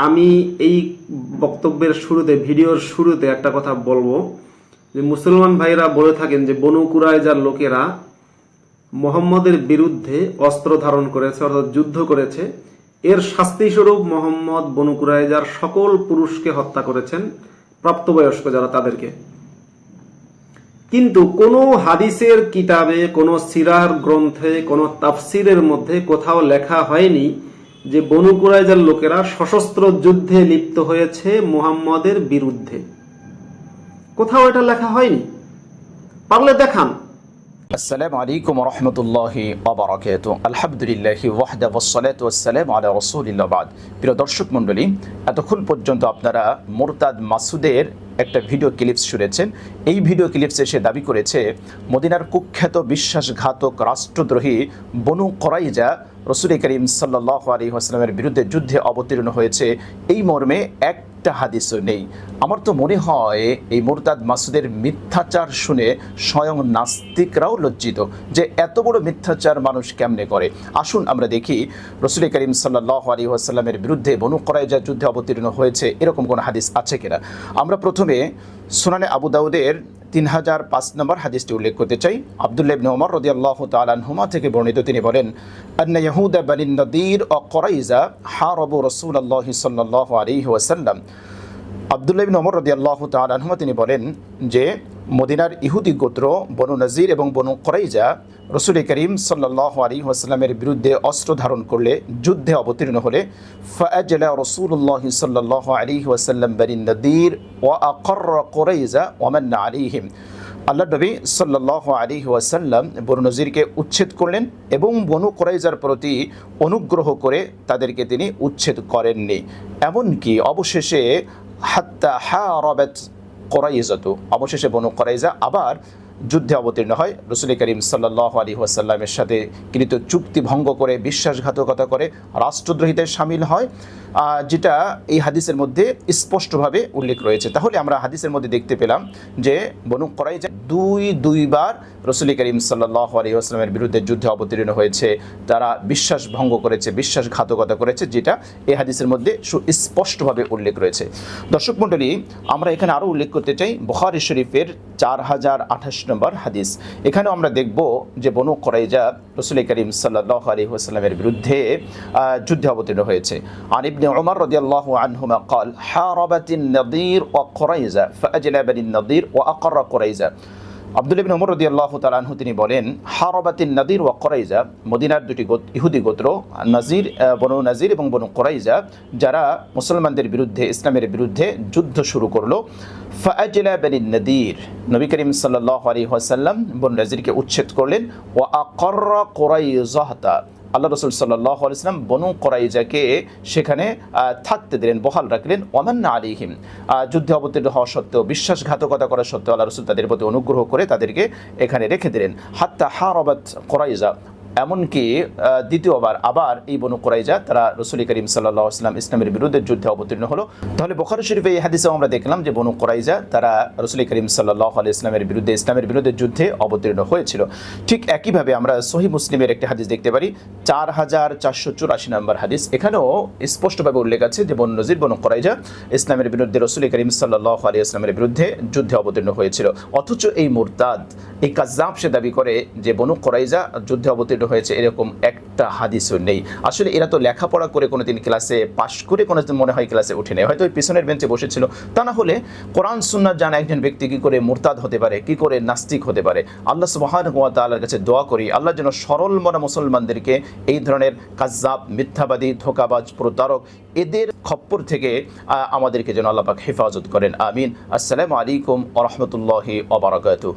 আমি এই বক্তব্যের শুরুতে, ভিডিওর শুরুতে একটা কথা বলবো যে মুসলমান ভাইরা বলে থাকেন যে বনু কুরাইজার লোকেরা মুহাম্মদের বিরুদ্ধে অস্ত্র ধারণ করেছে, অর্থাৎ যুদ্ধ করেছে। এর শাস্তি স্বরূপ মুহাম্মদ বনু কুরাইজার সকল পুরুষকে হত্যা করেছেন, প্রাপ্তবয়স্ক যারা তাদেরকে। কিন্তু কোন হাদিসের কিতাবে, কোন সিরার গ্রন্থে, কোন তাফসিরের মধ্যে কোথাও লেখা হয়নি যে বনু কুরাইজার লোকেরা সশস্ত্র যুদ্ধে লিপ্ত হয়েছে মুহাম্মদের বিরুদ্ধে। কোথাও এটা লেখা হয়নি, পারলে দেখান। আসসালামু আলাইকুম ওয়া রাহমাতুল্লাহি ওয়া বারাকাতুহু। আলহামদুলিল্লাহি ওয়াহদা ওয়াসসালাতু ওয়াসসালামু আলা রাসূলিল্লাহ বাদ। প্রিয় দর্শক মণ্ডলী, এতক্ষণ পর্যন্ত আপনারা মুরতাদ মাসুদের একটা ভিডিও ক্লিপস শুনেছেন। এই ভিডিও ক্লিপসে সে দাবি করেছে মদিনার কুখ্যাত বিশ্বাসঘাতক রাষ্ট্রদ্রোহী বনু কুরাইজা রাসূল করিম সাল্লাল্লাহু আলাইহি ওয়াসাল্লামের বিরুদ্ধে যুদ্ধে অবতীর্ণ হয়েছে। এই মর্মে একটা হাদিসও নেই। আমার তো মনে হয় এই মুরতাদ মাসুদের মিথ্যাচার শুনে স্বয়ং নাস্তিকরাও লজ্জিত যে এত বড় মিথ্যাচার মানুষ কেমনে করে। আসুন আমরা দেখি রাসূল করিম সাল্লাল্লাহু আলাইহি ওয়াসাল্লামের বিরুদ্ধে বনু কুরাইজা যুদ্ধে অবতীর্ণ হয়েছে এরকম কোনো হাদিস আছে কিনা। আমরা প্রথমে সুনানে আবু দাউদের 3005 নম্বর হাদিসটি উল্লেখ করতে চাই। আব্দুল্লাহ ইবনে ওমর রাদিয়াল্লাহু তাআলা আনহুমা থেকে বর্ণিত, তিনি বলেন, আন্না ইয়াহুদা বানি নদীর ও কুরাইজা হারাবু রাসূলুল্লাহ সাল্লাল্লাহু আলাইহি ওয়াসাল্লাম। আব্দুল্লাহ ইবনে ওমর রাদিয়াল্লাহু তাআলা আনহুমা তিনি বলেন যে মদিনার ইহুদি গোত্র বনু নজির এবং বনু কুরাইজা রাসূল করিম সাল্লাল্লাহু আলাইহি ওয়াসাল্লামের বিরুদ্ধে অস্ত্র ধারণ করলে, যুদ্ধে অবতীর্ণ হলে, ফাআজলা রাসূলুল্লাহ সাল্লাল্লাহু আলাইহি ওয়াসাল্লাম বানি নদীর ওয়া আকাররা কুরাইজা ওয়া মান্না আলাইহিম। আল্লাহ নবী সাল্লাল্লাহু আলাইহি ওয়াসাল্লাম বনু নজিরকে উচ্ছেদ করলেন এবং বনু কুরাইজার প্রতি অনুগ্রহ করে তাদেরকে তিনি উচ্ছেদ করেননি। এমনকি অবশেষে হাত্তা হারাবাত কুরাইজাতু, অবশেষে বনু কুরাইজা আবার যুদ্ধে অবতীর্ণ হয়। রাসূল করিম সাল্লাল্লাহু আলাইহি ওয়াসাল্লামের সাথে কৃত চুক্তি ভঙ্গ করে, বিশ্বাসঘাতকতা করে রাষ্ট্রদ্রোহিতায় শামিল হয়, যেটা এই হাদিসের মধ্যে স্পষ্টভাবে উল্লেখ রয়েছে। তাহলে আমরা হাদিসের মধ্যে দেখতে পেলাম যে বনু কুরাইজা দুইবার রাসূল করিম সাল্লাল্লাহু আলাইহি ওয়াসাল্লামের বিরুদ্ধে যুদ্ধে অবতীর্ণ হয়েছে। তারা বিশ্বাস ভঙ্গ করেছে, বিশ্বাসঘাতকতা করেছে, যেটা এই হাদিসের মধ্যে সুস্পষ্টভাবে উল্লেখ রয়েছে। দর্শক মণ্ডলী, আমরা এখানে আরও উল্লেখ করতে চাই বুখারী শরীফের 4028 নম্বর হাদিস। এখানেও আমরা দেখব যে বনু কুরাইজা রাসূল করিম সাল্লাল্লাহু আলাইহি ওয়াসাল্লামের বিরুদ্ধে যুদ্ধে অবতীর্ণ হয়েছে। আন ইবনে উমর রাদিয়াল্লাহু আনহুমা قال حاربت النضير وقريظة فأجلى بني النضير وأقر قريظة। আব্দুল্লাহ ইবনে ওমর রাদিয়াল্লাহু তাআলা আনহু তিনি বলেন, হারাবাতিন নদীর ওয়া কুরাইজা, মদিনার দুটি ইহুদি গোত্র নজির, বনু নজির এবং বনু কুরাইজা, যারা মুসলমানদের বিরুদ্ধে, ইসলামের বিরুদ্ধে যুদ্ধ শুরু করলো। ফাআজলা বানি নদীর, নবী করিম সাল্লাল্লাহু আলাইহি ওয়াসাল্লাম বনু নজিরকে উচ্ছেদ করলেন। ওয়া আকাররা কুরাইজাহতা, আল্লাহ রাসূল সাল্লাল্লাহু আলাইহি ওয়াসাল্লাম বনু কুরাইজাকে সেখানে থাকতে দিলেন, বহাল রাখলেন। ওয়ামান্না আলাইহিম, যুদ্ধে অবতীর্ণ হওয়া সত্ত্বেও, বিশ্বাসঘাতকতা করা সত্ত্বেও আল্লাহ রাসূল তাদের প্রতি অনুগ্রহ করে তাদেরকে এখানে রেখে দিলেন। হাত্তা হারাবাত কুরাইজা, এমনকি দ্বিতীয়বার আবার এই বনু কুরাইজা তারা রাসূল করিম সাল্লাল্লাহু আলাইহি ওয়াসাল্লাম ইসলামের বিরুদ্ধে যুদ্ধে অবতীর্ণ হলো। তাহলে বুখারী শরীফে এই হাদিসেও আমরা দেখলাম যে বনু কুরাইজা তারা রাসূল করিম সাল্লাল্লাহু আলাইহি ওয়াসাল্লামের বিরুদ্ধে, ইসলামের বিরুদ্ধে যুদ্ধে অবতীর্ণ হয়েছিল। ঠিক একইভাবে আমরা সহিহ মুসলিমের একটি হাদিস দেখতে পারি, 4484 নম্বর হাদিস। এখানেও স্পষ্টভাবে উল্লেখ আছে যে বনু নজির, বনু কুরাইজা ইসলামের বিরুদ্ধে রাসূল করিম সাল্লাল্লাহু আলাইহি ওয়াসাল্লামের বিরুদ্ধে যুদ্ধে অবতীর্ণ হয়েছিল। অথচ এই মুরতাদ, এই কাজ্জাব, সে দাবি করে যে বনু কুরাইজা যুদ্ধে অবতীর্ণ হয়েছে, এরকম একটা হাদিসও নেই। আসলে এরা তো লেখাপড়া করে কোনোদিন ক্লাসে পাশ করে কোনোদিন মনে হয় ক্লাসে উঠে নেয়, হয়তো ওই পিছনের বেঞ্চে বসেছিল। তা না হলে কোরআন সুন্নাহ জানা একজন ব্যক্তি কি করে মুরতাদ হতে পারে, কি করে নাস্তিক হতে পারে? আল্লাহ সুবহানাহু ওয়া তাআলার কাছে দোয়া করি আল্লাহ যেন সরল মনা মুসলমানদেরকে এই ধরনের কাজ্জাব, মিথ্যাবাদী, ধোঁকাবাজ, প্রতারক, এদের খপ্পর থেকে আমাদেরকে যেন আল্লাহ পাক হেফাজত করেন। আমিন। আসসালামু আলাইকুম ওয়া রাহমাতুল্লাহি ওয়া বারাকাতুহু।